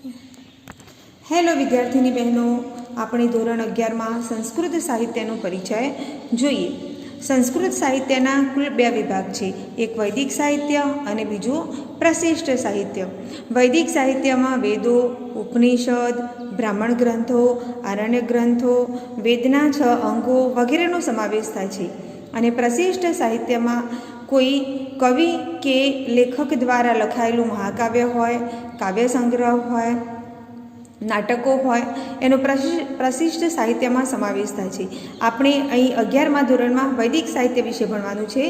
Hello વિદ્યાર્થીની બહેનો, આપણે ધોરણ 11માં સંસ્કૃત સાહિત્યનો પરિચય જોઈએ. સંસ્કૃત સાહિત્યના કુલ 2 વિભાગ છે, એક વૈદિક સાહિત્ય અને બીજું પ્રશિષ્ટ સાહિત્ય. વૈદિક સાહિત્યમાં વેદો, ઉપનિષદ, બ્રાહ્મણ ગ્રંથો, આરણ્યક ગ્રંથો, વેદના 6 અંગો વગેરેનો સમાવેશ થાય છે. અને પ્રશિષ્ટ સાહિત્યમાં કોઈ કવિ કે લેખક દ્વારા લખાયેલું મહાકાવ્ય હોય, કાવ્ય સંગ્રહ હોય, નાટકો હોય, એનો પ્રશિષ્ટ સાહિત્યમાં સમાવેશ થાય છે. આપણે અહીં 11મા ધોરણમાં વૈદિક સાહિત્ય વિશે ભણવાનું છે.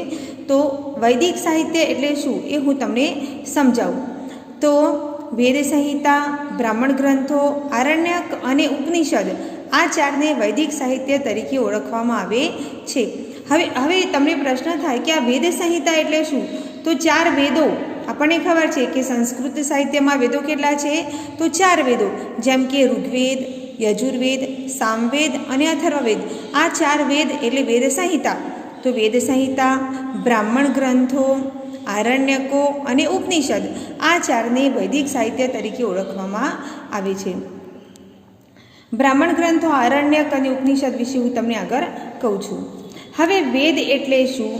તો વૈદિક સાહિત્ય એટલે શું એ હું તમને સમજાવું. તો વેદ સંહિતા, બ્રાહ્મણ ગ્રંથો, આરણ્યક અને ઉપનિષદ આ 4ને વૈદિક સાહિત્ય તરીકે ઓળખવામાં આવે છે. હવે તમને પ્રશ્ન થાય કે આ વેદ સંહિતા એટલે શું? તો 4 વેદો, આપણને ખબર છે કે સંસ્કૃત સાહિત્યમાં વેદો કેટલા છે? તો 4 વેદો, જેમ કે ઋગ્વેદ, યજુર્વેદ, સામવેદ અને અથર્વવેદ. આ 4 વેદ એટલે વેદ સંહિતા. તો વેદ સંહિતા, બ્રાહ્મણ ગ્રંથો, આરણ્યકો અને ઉપનિષદ આ 4ને વૈદિક સાહિત્ય તરીકે ઓળખવામાં આવે છે. બ્રાહ્મણ ગ્રંથો, આરણ્યક અને ઉપનિષદ વિશે હું તમને આગળ કહું છું. હવે વેદ એટલે શું?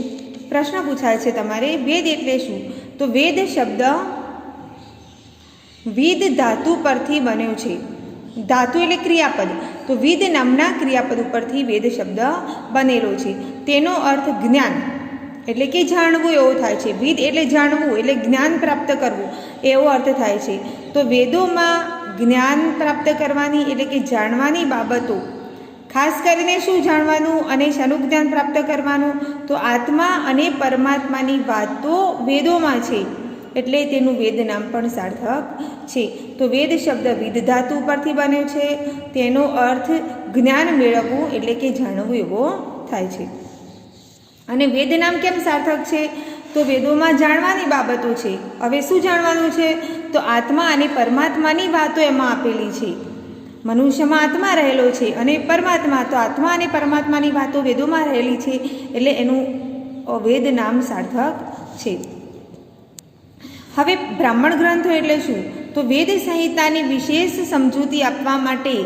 પ્રશ્ન પૂછાય છે તમારે, વેદ એટલે શું? તો વેદ શબ્દ વિદ ધાતુ પરથી બન્યો છે. ધાતુ એટલે ક્રિયાપદ. તો વિદ નામના ક્રિયાપદ ઉપરથી વેદ શબ્દ બનેલો છે. તેનો અર્થ જ્ઞાન એટલે કે જાણવું એવો થાય છે. વિદ એટલે જાણવું, એટલે જ્ઞાન પ્રાપ્ત કરવું એવો અર્થ થાય છે. તો વેદોમાં જ્ઞાન પ્રાપ્ત કરવાની એટલે કે જાણવાની બાબતો, ખાસ કરીને શું જાણવાનું અને શાનું જ્ઞાન પ્રાપ્ત કરવાનું? તો આત્મા અને પરમાત્માની વાતો વેદોમાં છે, એટલે તેનું વેદ નામ પણ સાર્થક છે. તો વેદ શબ્દ વિદ ધાતુ પરથી બન્યો છે. તેનો અર્થ જ્ઞાન મેળવવું એટલે કે જાણવું એવો થાય છે. અને વેદ નામ કેમ સાર્થક છે? તો વેદોમાં જાણવાની બાબતો છે. હવે શું જાણવાનું છે? તો આત્મા અને પરમાત્માની વાતો એમાં આપેલી છે. મનુષ્યમાં આત્મા રહેલો છે અને પરમાત્મા, તો આત્મા અને પરમાત્માની વાતો વેદોમાં રહેલી છે, એટલે એનું વેદ નામ સાર્થક છે. હવે બ્રાહ્મણ ગ્રંથો એટલે શું? તો વેદ સંહિતાની વિશેષ સમજૂતી આપવા માટે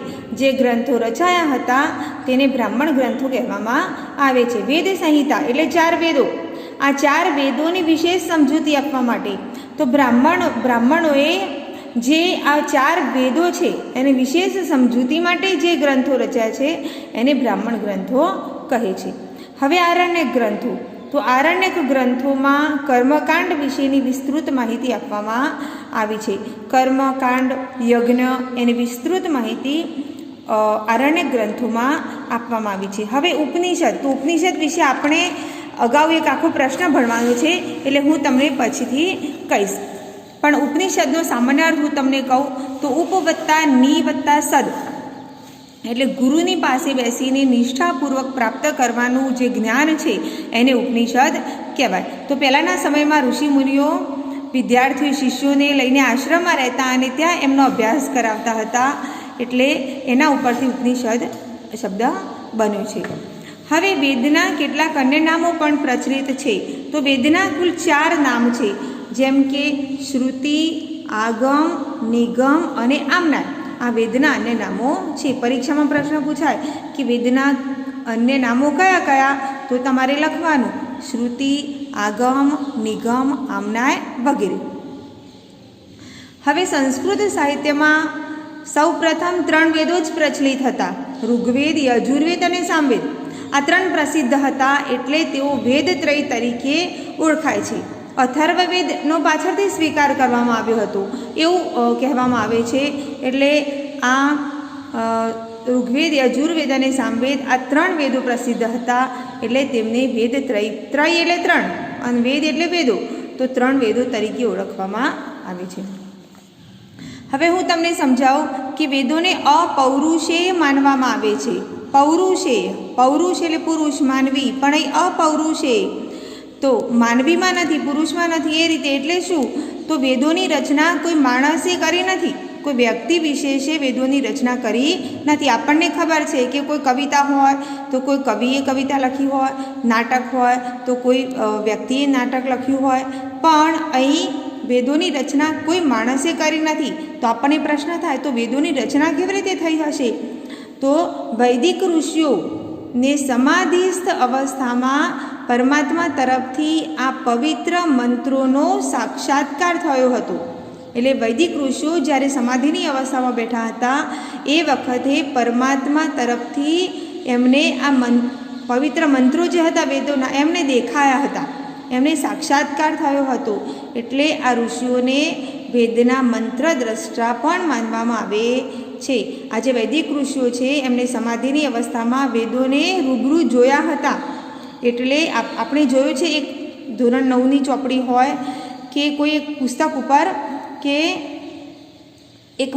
જે ગ્રંથો રચાયા હતા તેને બ્રાહ્મણ ગ્રંથો કહેવામાં આવે છે. વેદ સંહિતા એટલે 4 વેદો. આ 4 વેદોની વિશેષ સમજૂતી આપવા માટે તો બ્રાહ્મણોએ જે આ 4 વેદો છે એને વિશેષ સમજૂતી માટે જે ગ્રંથો રચ્યા છે એને બ્રાહ્મણ ગ્રંથો કહે છે. હવે આરણ્યક ગ્રંથો, તો આરણ્યક ગ્રંથોમાં કર્મકાંડ વિશેની વિસ્તૃત માહિતી આપવામાં આવી છે. કર્મકાંડ, યજ્ઞ એની વિસ્તૃત માહિતી આરણ્યક ગ્રંથોમાં આપવામાં આવી છે. હવે ઉપનિષદ, તો ઉપનિષદ વિશે આપણે અગાઉ એક આખો પ્રશ્ન ભણવાનો છે, એટલે હું તમને પછીથી કહીશ. પણ ઉપનિષદનો સામાન્ય અર્થ હું તમને કહું તો ઉપ વત્તા ની વત્તા સદ એટલે ગુરુની પાસે બેસીને નિષ્ઠાપૂર્વક પ્રાપ્ત કરવાનું જે જ્ઞાન છે એને ઉપનિષદ કહેવાય. તો પહેલાંના સમયમાં ઋષિમુનિઓ વિદ્યાર્થીઓ, શિષ્યોને લઈને આશ્રમમાં રહેતા અને ત્યાં એમનો અભ્યાસ કરાવતા હતા, એટલે એના ઉપરથી ઉપનિષદ શબ્દ બન્યો છે. હવે વેદના કેટલાક અન્ય નામો પણ પ્રચલિત છે. તો વેદના કુલ 4 નામ છે, જેમ કે શ્રુતિ, આગમ, નિગમ અને આમનાય. આ વેદના અન્ય નામો છે. પરીક્ષામાં પ્રશ્ન પૂછાય કે વેદના અન્ય નામો કયા કયા? તો તમારે લખવાનું શ્રુતિ, આગમ, નિગમ, આમનાય વગેરે. હવે સંસ્કૃત સાહિત્યમાં સૌપ્રથમ 3 વેદો જ પ્રચલિત હતા, ઋગ્વેદ, યજુર્વેદ અને સામવેદ. આ 3 પ્રસિદ્ધ હતા, એટલે તેઓ વેદત્રય તરીકે ઓળખાય છે. અથર્વવેદનો પાછળથી સ્વીકાર કરવામાં આવ્યો હતો એવું કહેવામાં આવે છે. એટલે આ ઋગ્વેદ, યજુર્વેદ અને સામવેદ આ 3 વેદો પ્રસિદ્ધ હતા, એટલે તેમને વેદત્રય, ત્રય એટલે 3 અને વેદ એટલે વેદો, તો 3 વેદો તરીકે ઓળખવામાં આવે છે. હવે હું તમને સમજાવું કે વેદોને અપૌરુષેય માનવામાં આવે છે. પૌરુષેય, પૌરુષ એટલે પુરુષ, માનવી, પણ અહીં અપૌરુષેય, તો માનવીમાં નથી, પુરુષમાં નથી, એ રીતે. એટલે શું? તો વેદોની રચના કોઈ માણસે કરી નથી, કોઈ વ્યક્તિ વિશેષે વેદોની રચના કરી નથી. આપણને ખબર છે કે કોઈ કવિતા હોય તો કોઈ કવિએ કવિતા લખી હોય, નાટક હોય તો કોઈ વ્યક્તિએ નાટક લખ્યું હોય, પણ અહીં વેદોની રચના કોઈ માણસે કરી નથી. તો આપણને પ્રશ્ન થાય, તો વેદોની રચના કેવી રીતે થઈ હશે? તો વૈદિક ઋષિઓને સમાધિસ્થ અવસ્થામાં પરમાત્મા તરફથી આ પવિત્ર મંત્રોનો સાક્ષાત્કાર થયો હતો. એટલે વૈદિક ઋષિઓ જ્યારે સમાધિની અવસ્થામાં બેઠા હતા એ વખતે પરમાત્મા તરફથી એમને આ પવિત્ર મંત્રો જે હતા વેદોના એમને દેખાયા હતા, એમને સાક્ષાત્કાર થયો હતો. એટલે આ ઋષિઓને વેદના મંત્ર દ્રષ્ટા પણ માનવામાં આવે છે. આ જે વૈદિક ઋષિઓ છે એમને સમાધિની અવસ્થામાં વેદોને રૂબરૂ જોયા હતા. એટલે આપણે જોયું છે, એક ધોરણ 9ની ચોપડી હોય કે કોઈ એક પુસ્તક ઉપર કે એક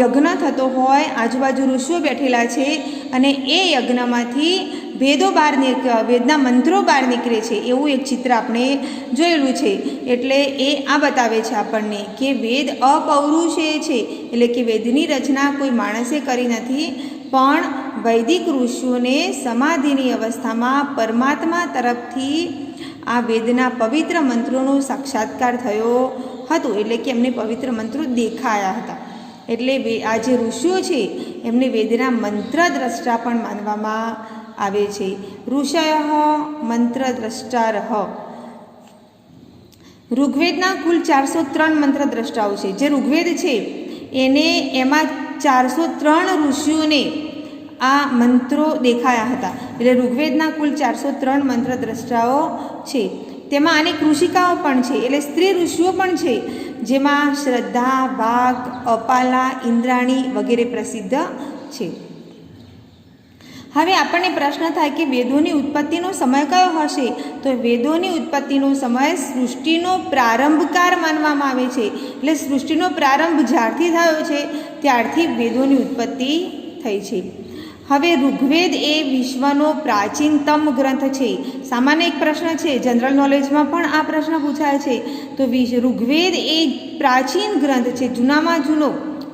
યજ્ઞ થતો હોય, આજુબાજુ ઋષિઓ બેઠેલા છે અને એ યજ્ઞમાંથી વેદના મંત્રો બહાર નીકળે છે, એવું એક ચિત્ર આપણે જોયેલું છે. એટલે એ આ બતાવે છે આપણને કે વેદ અપૌરુષેય છે, એટલે કે વેદની રચના કોઈ માણસે કરી નથી, પણ વૈદિક ઋષિઓને સમાધિની અવસ્થામાં પરમાત્મા તરફથી આ વેદના પવિત્ર મંત્રોનો સાક્ષાત્કાર થયો હતો. એટલે કે એમને પવિત્ર મંત્રો દેખાયા હતા. એટલે આ જે ઋષિઓ છે એમને વેદના મંત્ર દ્રષ્ટા પણ માનવામાં આવે છે. ઋષય મંત્ર દ્રષ્ટારહ. ઋગ્વેદના કુલ 403 મંત્ર દ્રષ્ટાઓ છે. જે ઋગ્વેદ છે એમાં 403 ઋષિઓને આ મંત્રો દેખાયા હતા. એટલે ઋગ્વેદના કુલ 403 મંત્ર દ્રષ્ટાઓ છે. તેમાં અનેક ઋષિકાઓ પણ છે, એટલે સ્ત્રી ઋષિઓ પણ છે, જેમાં શ્રદ્ધા, વાઘ, અપાલા, ઇન્દ્રાણી વગેરે પ્રસિદ્ધ છે. હવે આપણને પ્રશ્ન થાય કે વેદોની ઉત્પત્તિનો સમય કયો હશે? તો વેદોની ઉત્પત્તિનો સમય સૃષ્ટિનો પ્રારંભકાળ માનવામાં આવે છે. એટલે સૃષ્ટિનો પ્રારંભ જ્યારથી થયો છે ત્યારથી વેદોની ઉત્પત્તિ થઈ છે. હવે ઋગ્વેદ એ વિશ્વનો પ્રાચીનતમ ગ્રંથ છે. સામાન્ય એક પ્રશ્ન છે, જનરલ નોલેજમાં પણ આ પ્રશ્ન પૂછાય છે. તો ઋગ્વેદ એ પ્રાચીન ગ્રંથ છે, જૂનામાં જૂનો,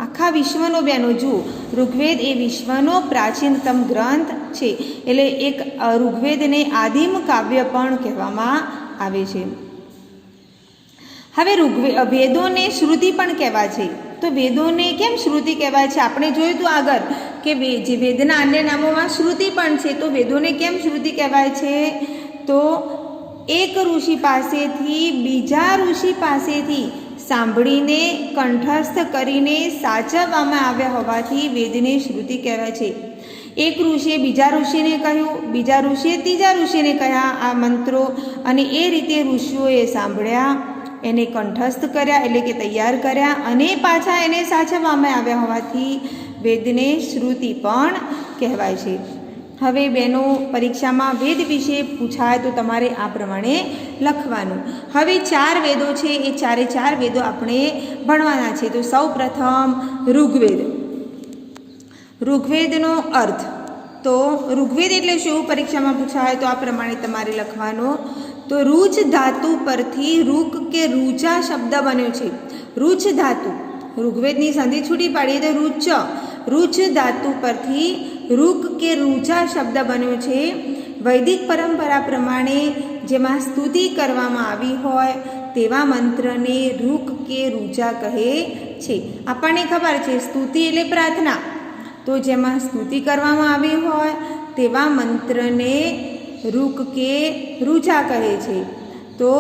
આખા વિશ્વનો બેનો જુઓ. ઋગ્વેદ એ વિશ્વનો પ્રાચીનતમ ગ્રંથ છે. એટલે એક ઋગ્વેદને આદિમ કાવ્ય પણ કહેવામાં આવે છે. હવે વેદોને શ્રુતિ પણ કહેવાય છે. તો વેદોને કેમ શ્રુતિ કહેવાય છે? આપણે જોયું હતું આગળ કે જે વેદના અન્ય નામોમાં શ્રુતિ પણ છે. તો વેદોને કેમ શ્રુતિ કહેવાય છે? તો એક ઋષિ પાસેથી બીજા ઋષિ પાસેથી સાંભળીને કંઠસ્થ કરીને સાચવવામાં આવ્યા હોવાથી વેદને શ્રુતિ કહેવાય છે. એક ઋષિએ બીજા ઋષિને કહ્યું, બીજા ઋષિએ ત્રીજા ઋષિને કહ્યા આ મંત્રો, અને એ રીતે ઋષિઓએ સાંભળ્યા, એને કંઠસ્થ કર્યા, એટલે કે તૈયાર કર્યા, અને પાછા એને સાચવવામાં આવ્યા હોવાથી વેદને શ્રુતિ પણ કહેવાય છે. હવે બેનો પરીક્ષામાં વેદ વિશે પૂછાય તો તમારે આ પ્રમાણે લખવાનું. હવે 4 વેદો છે, એ 4 વેદો આપણે ભણવાના છે. તો સૌ પ્રથમ ઋગ્વેદ. ઋગ્વેદનો અર્થ. તો ઋગ્વેદ એટલે શું પરીક્ષામાં પૂછાય તો આ પ્રમાણે તમારે લખવાનો. તો રુચ ધાતુ પરથી રૂક કે રૂચા શબ્દ બન્યો છે. રુચ ધાતુ, ઋગ્વેદની સંધિ છૂટી પાડીએ તો રૂચ ધાતુ પરથી રૂક કે રૂચા શબ્દ બન્યો છે. વૈદિક પરંપરા પ્રમાણે જેમાં સ્તુતિ કરવામાં આવી હોય તેવા મંત્રને રૂક કે રૂચા કહે છે. આપણને ખબર છે સ્તુતિ એટલે પ્રાર્થના, તો જેમાં સ્તુતિ કરવામાં આવી હોય તેવા મંત્રને રૂક કે રૂચા કહે છે. તો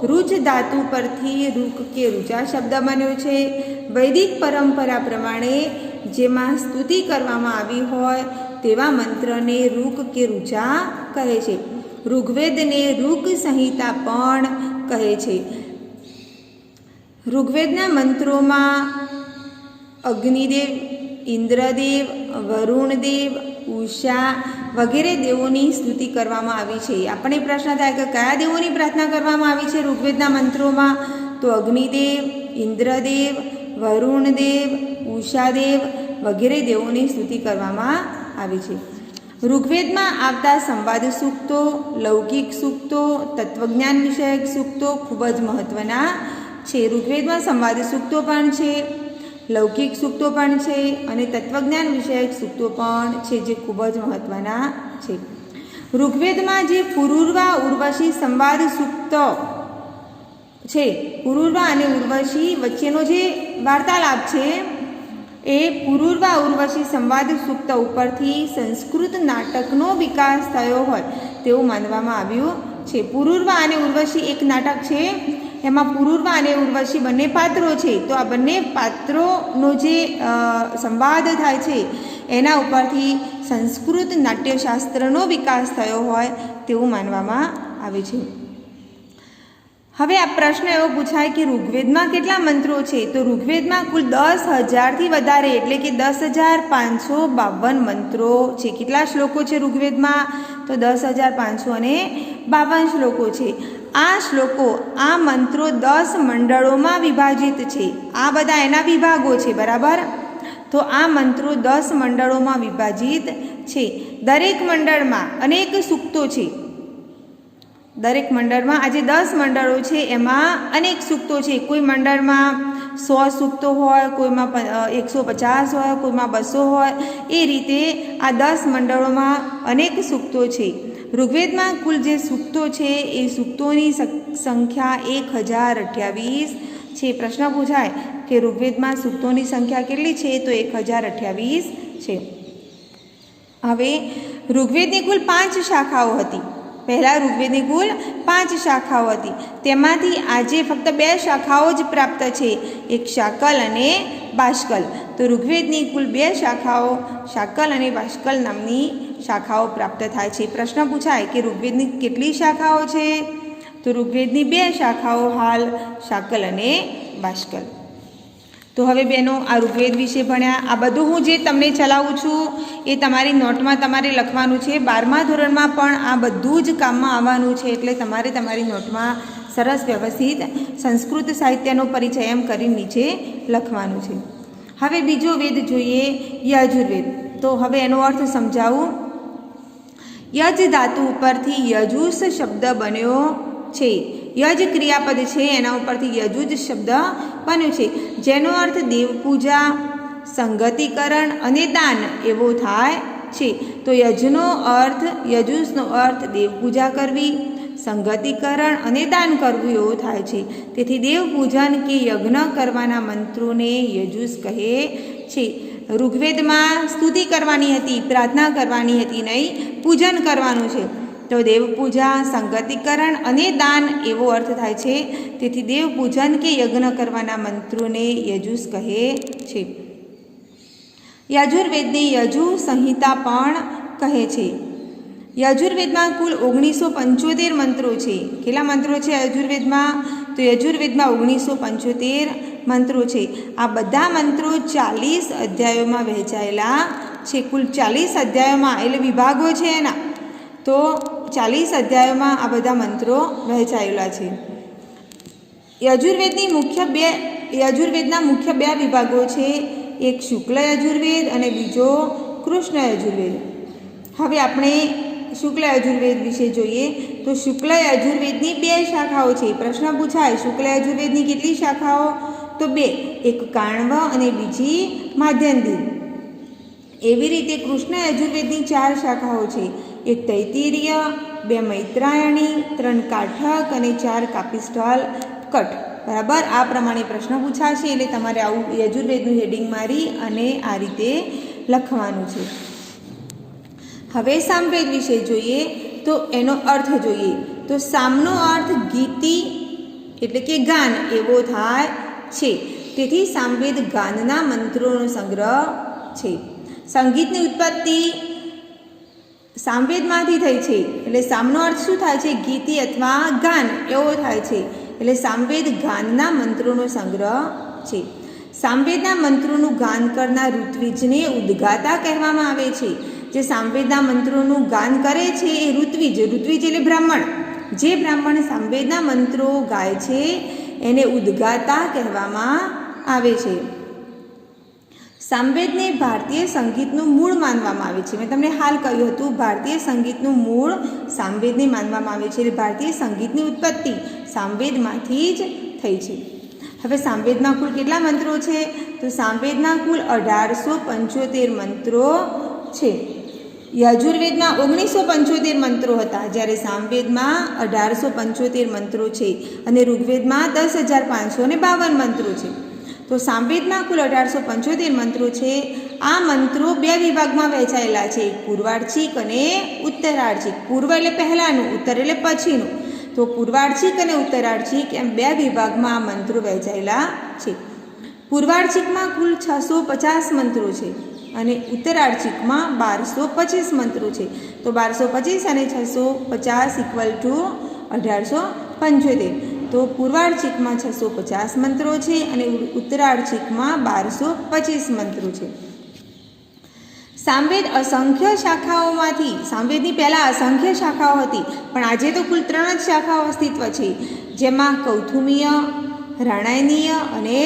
રુચ ધાતુ પરથી રૂક કે રૂચા શબ્દ બન્યો છે. વૈદિક પરંપરા પ્રમાણે જેમાં સ્તુતિ કરવામાં આવી હોય તેવા મંત્રને રૂક કે રૂચા કહે છે. ઋગ્વેદને ઋક સંહિતા પણ કહે છે. ઋગ્વેદના મંત્રોમાં અગ્નિદેવ, ઇન્દ્રદેવ, વરુણદેવ, ઉષા વગેરે દેવોની સ્તુતિ કરવામાં આવી છે. આપણને પ્રશ્ન થાય કે કયા દેવોની પ્રાર્થના કરવામાં આવી છે ઋગ્વેદના મંત્રોમાં? તો અગ્નિદેવ, ઇન્દ્રદેવ, વરુણદેવ, ઉષાદેવ વગેરે દેવોની સ્તુતિ કરવામાં આવી છે. ઋગ્વેદમાં આવતા સંવાદ સૂક્તો, લૌકિક સૂક્તો, તત્વજ્ઞાન વિષયક સૂક્તો ખૂબ જ મહત્ત્વના છે. ઋગ્વેદમાં સંવાદ સૂક્તો પણ છે, લૌકિક સૂક્તો પણ છે અને તત્વજ્ઞાન વિષયક સૂક્તો પણ છે, જે ખૂબ જ મહત્ત્વના છે. ઋગ્વેદમાં જે પુરુર્વા ઉર્વશી સંવાદ સૂક્ત છે પુરુરવા અને ઉર્વશી વચ્ચેનો જે વાર્તાલાપ છે એ પુરુરવા ઉર્વશી સંવાદ સૂક્ત ઉપરથી સંસ્કૃત નાટકનો વિકાસ થયો હોય તેવું માનવામાં આવ્યું છે. પુરુરવા અને ઉર્વશી એક નાટક છે, એમાં પુરુરવા અને ઉર્વશી બંને પાત્રો છે. તો આ બંને પાત્રોનો જે સંવાદ થાય છે એના ઉપરથી સંસ્કૃત નાટ્યશાસ્ત્રનો વિકાસ થયો હોય તેવું માનવામાં આવે છે. હવે આ પ્રશ્ન એવો પૂછાય કે ઋગ્વેદમાં કેટલા મંત્રો છે? તો ઋગ્વેદમાં કુલ 10,000થી વધારે એટલે કે 10,552 મંત્રો છે. કેટલા શ્લોકો છે ઋગ્વેદમાં? તો 10,552 શ્લોકો છે. આ શ્લોકો, આ મંત્રો 10 મંડળોમાં વિભાજિત છે. આ બધા એના વિભાગો છે, બરાબર? તો આ મંત્રો 10 મંડળોમાં વિભાજિત છે. દરેક મંડળમાં અનેક સૂક્તો છે. દરેક મંડળમાં આ જે 10 મંડળો છે એમાં અનેક સૂક્તો છે. કોઈ મંડળમાં 100 સૂક્તો હોય, કોઈમાં 150 હોય, કોઈમાં 200 હોય. એ રીતે આ 10 મંડળોમાં અનેક સૂક્તો છે. ઋગ્વેદમાં કુલ જે સૂક્તો છે એ સૂક્તોની સંખ્યા 1028 છે. પ્રશ્ન પૂછાય કે ઋગ્વેદમાં સૂક્તોની સંખ્યા કેટલી છે? તો 1028 છે. હવે ઋગ્વેદની કુલ 5 શાખાઓ હતી. પહેલાં ઋગ્વેદની કુલ 5 શાખાઓ હતી, તેમાંથી આજે ફક્ત 2 શાખાઓ જ પ્રાપ્ત છે, એક શાકલ અને બાષ્કલ. તો ઋગ્વેદની કુલ 2 શાખાઓ, શાકલ અને બાષ્કલ નામની શાખાઓ પ્રાપ્ત થાય છે. પ્રશ્ન પૂછાય કે ઋગ્વેદની કેટલી શાખાઓ છે? તો ઋગ્વેદની 2 શાખાઓ હાલ, શાકલ અને બાષ્કલ. તો હવે બહેનો આ ઋગ્વેદ વિશે ભણ્યા. આ બધું હું જે તમને ચલાવું છું એ તમારી નોટમાં તમારે લખવાનું છે. 12મા ધોરણમાં પણ આ બધું જ કામમાં આવવાનું છે, એટલે તમારે તમારી નોટમાં સરસ વ્યવસ્થિત સંસ્કૃત સાહિત્યનો પરિચય એમ કરી નીચે લખવાનું છે. હવે બીજો વેદ જોઈએ, યજુર્વેદ. તો હવે એનો અર્થ સમજાવું. યજ ધાતુ ઉપરથી યજુષ શબ્દ બન્યો છે. યજ ક્રિયાપદ છે, એના ઉપરથી યજુજ શબ્દ બન્યો છે, જેનો અર્થ દેવપૂજા, સંગતિકરણ અને દાન એવો થાય છે. તો યજનો અર્થ, યજુષનો અર્થ દેવપૂજા કરવી, સંગતિકરણ અને દાન કરવું એવો થાય છે. તેથી દેવપૂજન કે યજ્ઞ કરવાના મંત્રોને યજુષ કહે છે. ઋગ્વેદમાં સ્તુતિ કરવાની હતી, પ્રાર્થના કરવાની હતી, નહીં પૂજન કરવાનું છે. તો દેવપૂજા, સંગતિકરણ અને દાન એવો અર્થ થાય છે. તેથી દેવપૂજન કે યજ્ઞ કરવાના મંત્રોને યજુષ કહે છે. યજુર્વેદને યજુ સંહિતા પણ કહે છે. યજુર્વેદમાં કુલ 1975 મંત્રો છે. કેટલા મંત્રો છે યજુર્વેદમાં? તો યજુર્વેદમાં 1975 મંત્રો છે. આ બધા મંત્રો 40 અધ્યાયોમાં વહેંચાયેલા છે. કુલ 40 અધ્યાયોમાં, એટલે વિભાગો છે એના, તો 40 અધ્યાયોમાં આ બધા મંત્રો વહેંચાયેલા છે. યજુર્વેદના મુખ્ય 2 વિભાગો છે, એક શુક્લ યજુર્વેદ અને બીજો કૃષ્ણ યજુર્વેદ. હવે આપણે શુક્લ યજુર્વેદ વિશે જોઈએ. તો શુક્લ યજુર્વેદની 2 શાખાઓ છે. પ્રશ્ન પૂછાય શુક્લ યજુર્વેદની કેટલી શાખાઓ? તો 2, એક કાણવ અને બીજી માધ્યંધી. એવી રીતે કૃષ્ણ યજુર્વેદની 4 શાખાઓ છે, એક તૈત્તિરીય, 2 મૈત્રાયણી, 3 કાઠક અને 4 કાપિસ્ટલ કટ. બરાબર, આ પ્રમાણે પ્રશ્ન પૂછાશે, એટલે તમારે આવું યજુર્વેદનું હેડિંગ મારી અને આ રીતે લખવાનું છે. હવે સામવેદ વિશે જોઈએ. તો એનો અર્થ જોઈએ. તો સામનો અર્થ ગીતિ એટલે કે ગાન એવો થાય છે. તેથી સામવેદ ગાનના મંત્રોનો સંગ્રહ છે. સંગીતની ઉત્પત્તિ સામવેદમાંથી થઈ છે. એટલે સામનો અર્થ શું થાય છે? ગીતિ અથવા ગાન એવો થાય છે. એટલે સામવેદ ગાનના મંત્રોનો સંગ્રહ છે. સામવેદના મંત્રોનું ગાન કરનાર ઋત્વિજને ઉદ્ગાતા કહેવામાં આવે છે. જે સામવેદના મંત્રોનું ગાન કરે છે એ ઋત્વિજ એટલે બ્રાહ્મણ. જે બ્રાહ્મણ સામવેદના મંત્રો ગાય છે એને ઉદ્ગાતા કહેવામાં આવે છે. સામવેદને ભારતીય સંગીતનું મૂળ માનવામાં આવે છે. મેં તમને હાલ કહ્યું હતું, ભારતીય સંગીતનું મૂળ સામવેદને માનવામાં આવે છે. એટલે ભારતીય સંગીતની ઉત્પત્તિ સામવેદમાંથી જ થઈ છે. હવે સામવેદમાં કુલ કેટલા મંત્રો છે? તો સામવેદના કુલ 1875 મંત્રો છે. યજુર્વેદમાં 1975 મંત્રો હતા, જ્યારે સામવેદમાં 1875 મંત્રો છે અને ઋગ્વેદમાં 10,552 મંત્રો છે. તો સામવેદમાં કુલ 1875 મંત્રો છે. આ મંત્રો બે વિભાગમાં વહેંચાયેલા છે, પૂર્વાર્ચિક અને ઉત્તરાર્ચિક. પૂર્વ એટલે પહેલાંનું, ઉત્તર એટલે પછીનું. તો પૂર્વાર્ચિક અને ઉત્તરાર્ચિક એમ બે વિભાગમાં આ મંત્રો વહેંચાયેલા છે. પૂર્વાર્ચિકમાં કુલ 650 મંત્રો છે અને ઉત્તરાર્ચિકમાં 1225 મંત્રો છે. તો 1225 અને 650 ઇક્વલ ટુ 1875. તો પૂર્વાર્ચિકમાં 650 મંત્રો છે અને ઉત્તરાર્ચિકમાં 1225 મંત્રો છે. સામવેદ અસંખ્ય શાખાઓમાંથી, સામવેદની પહેલાં અસંખ્ય શાખાઓ હતી, પણ આજે તો કુલ 3 જ શાખાઓ અસ્તિત્વ છે, જેમાં કૌથુમીય, રાણાયનીય અને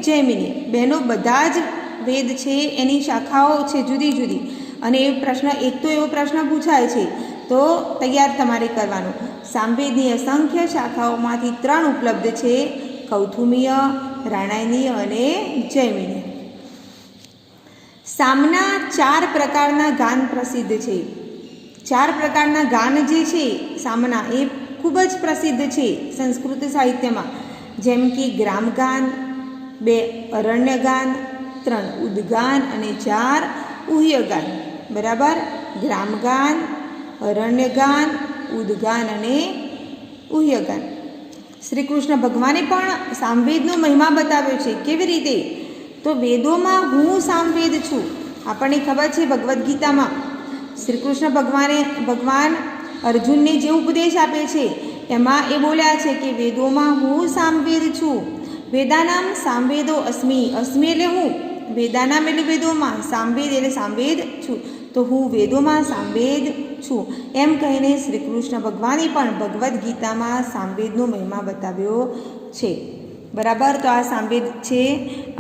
જૈમિની. બહેનો બધા જ વેદ છે એની શાખાઓ છે જુદી જુદી. અને એ પ્રશ્ન, એક તો એવો પ્રશ્ન પૂછાય છે તો તૈયાર તમારે કરવાનો. સામવેદની અસંખ્ય શાખાઓમાંથી 3 ઉપલબ્ધ છે, કૌથુમીય, રાણાયનીય અને જૈમિની. સામના 4 પ્રકારના ગાન પ્રસિદ્ધ છે. 4 પ્રકારના ગાન જે છે સામના, એ ખૂબ જ પ્રસિદ્ધ છે સંસ્કૃત સાહિત્યમાં, જેમ કે ગ્રામગાન, 2 અરણ્યગાન, 3 ઉદ્ગાન અને 4 ઉહ્યગાન. બરાબર? ગ્રામગાન, અરણ્યગાન, ઉદ્ગાન અને ઉહ્યગાન. શ્રી કૃષ્ણ ભગવાને પણ સામવેદનો મહિમા બતાવ્યો છે. કેવી રીતે? તો વેદોમાં હું સામવેદ છું. આપણને ખબર છે ભગવદ્ ગીતામાં શ્રી કૃષ્ણ ભગવાન અર્જુનને જે ઉપદેશ આપે છે એમાં એ બોલ્યા છે કે વેદોમાં હું સામવેદ છું. વેદાનામ સામવેદો અસ્મિ. અસ્મિ એટલે હું, વેદાનામ એટલે વેદોમાં, સામવેદ એટલે સામવેદ છું. તો હું વેદોમાં સામવેદ છું એમ કહીને શ્રી કૃષ્ણ ભગવાને પણ ભગવદ્ ગીતામાં સામવેદનો મહિમા બતાવ્યો છે. બરાબર? તો આ સામવેદ છે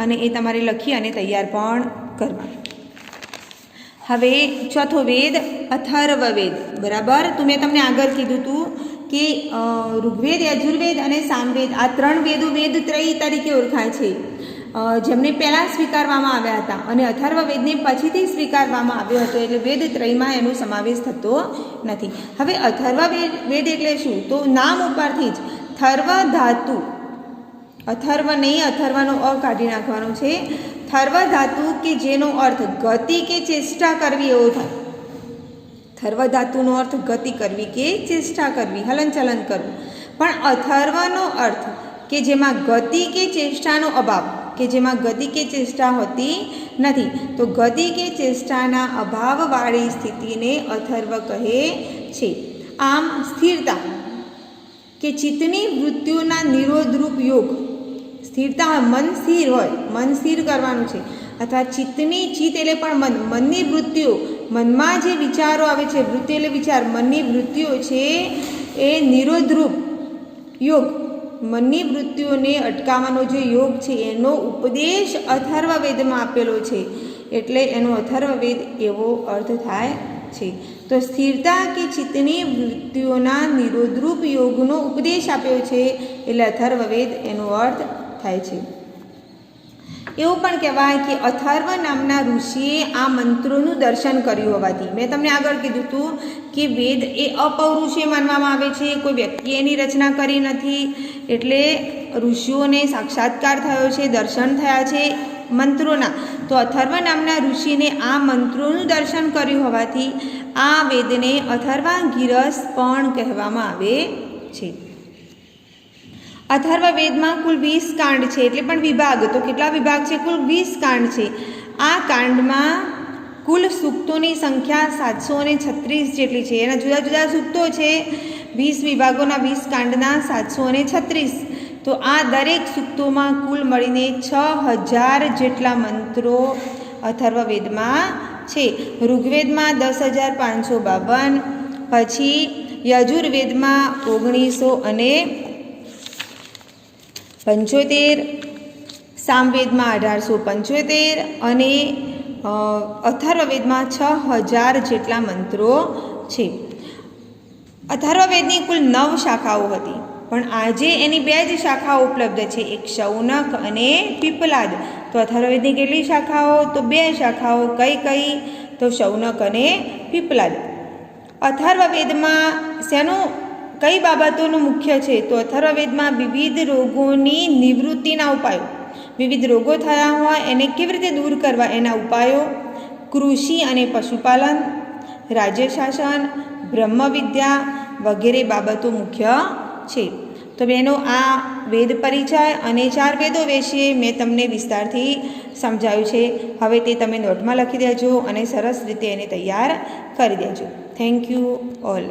અને એ તમારે લખી અને તૈયાર પણ કરવા. હવે ચોથો વેદ અથર્વવેદ. બરાબર? તો મેં તમને આગળ કીધું હતું કે ઋગ્વેદ, યજુર્વેદ અને સામવેદ આ 3 વેદો વેદત્રયી તરીકે ઓળખાય છે, જેમને પહેલાં સ્વીકારવામાં આવ્યા હતા અને અથર્વવેદને પછીથી સ્વીકારવામાં આવ્યો હતો. એટલે વેદત્રયીમાં એનો સમાવેશ થતો નથી. હવે અથર્વવેદ એટલે શું? તો નામ ઉપરથી જ થર્વ ધાતુ, અથર્વ નહીં, અથર્વનો અ કાઢી નાખવાનો છે. થર્વ ધાતુ કે જેનો અર્થ ગતિ કે ચેષ્ટા કરવી એવો થાય. થર્વ ધાતુનો અર્થ ગતિ કરવી કે ચેષ્ટા કરવી, હલનચલન કરવું. પણ અથર્વનો અર્થ કે જેમાં ગતિ કે ચેષ્ટાનો અભાવ, કે જેમાં ગતિ કે ચેષ્ટા હોતી નથી. તો ગતિ કે ચેષ્ટાના અભાવવાળી સ્થિતિને અથર્વ કહે છે. આમ સ્થિરતા કે ચિત્તની વૃત્તિઓના નિરોધરૂપ યોગ, સ્થિરતા, મન સ્થિર હોય, મન સ્થિર કરવાનું છે, અથવા ચિત્તની, ચિત્ત એટલે પણ મનની વૃત્તિઓ, મનમાં જે વિચારો આવે છે, વૃત્તિ એટલે વિચાર, મનની વૃત્તિઓ છે એ નિરોધરૂપ યોગ, મનની વૃત્તિઓને અટકાવવાનો જે યોગ છે એનો ઉપદેશ અથર્વવેદમાં આપેલો છે. એટલે એનો અથર્વવેદ એવો અર્થ થાય છે. તો સ્થિરતા કે ચિત્તની વૃત્તિઓના નિરોધરૂપ યોગનો ઉપદેશ આપ્યો છે એટલે અથર્વવેદ એનો અર્થ થાય છે. એવું પણ કહેવાય કે અથર્વ નામના ઋષિએ આ મંત્રોનું દર્શન કર્યું હોવાથી, મેં તમને આગળ કીધું હતું કે વેદ એ અપૌરુષીય માનવામાં આવે છે, કોઈ વ્યક્તિએ એની રચના કરી નથી. એટલે ઋષિઓને સાક્ષાત્કાર થયો છે, દર્શન થયા છે મંત્રોના. તો અથર્વ નામના ઋષિને આ મંત્રોનું દર્શન કર્યું હોવાથી આ વેદને અથર્વાંગિરસ પણ કહેવામાં આવે છે. અથર્વવેદમાં કુલ 20 કાંડ છે, એટલે પણ વિભાગ. તો કેટલા વિભાગ છે? કુલ 20 કાંડ છે. આ કાંડમાં કુલ સૂક્તોની સંખ્યા 736 જેટલી છે. એના જુદા જુદા સૂક્તો છે, 20 વિભાગોના 20 કાંડના 736. તો આ દરેક સૂક્તોમાં કુલ મળીને 6000 જેટલા મંત્રો અથર્વવેદમાં છે. ઋગ્વેદમાં 10,552, પછી યજુર્વેદમાં 1975, સામવેદમાં 1875 અને અથર્વવેદમાં 6000 જેટલા મંત્રો છે. અથર્વવેદની કુલ 9 શાખાઓ હતી. પણ આજે એની બે જ શાખાઓ ઉપલબ્ધ છે, એક શૌનક અને પીપલાદ. તો અથર્વવેદની કેટલી શાખાઓ? તો બે શાખાઓ. કઈ કઈ? તો શૌનક અને પીપલાદ. અથર્વવેદમાં શેનું કઈ બાબતોનું મુખ્ય છે? તો અથર્વવેદમાં વિવિધ રોગોની નિવૃત્તિના ઉપાયો, વિવિધ રોગો થયા હોય એને કેવી રીતે દૂર કરવા એના ઉપાયો, કૃષિ અને પશુપાલન, રાજ્ય શાસન, બ્રહ્મવિદ્યા વગેરે બાબતો મુખ્ય છે. તો બહેનો, આ વેદ પરિચય અને 4 વેદો વિશે મેં તમને વિસ્તારથી સમજાવ્યું છે. હવે તે તમે નોટમાં લખી દેજો અને સરસ રીતે એને તૈયાર કરી દેજો. Thank you all.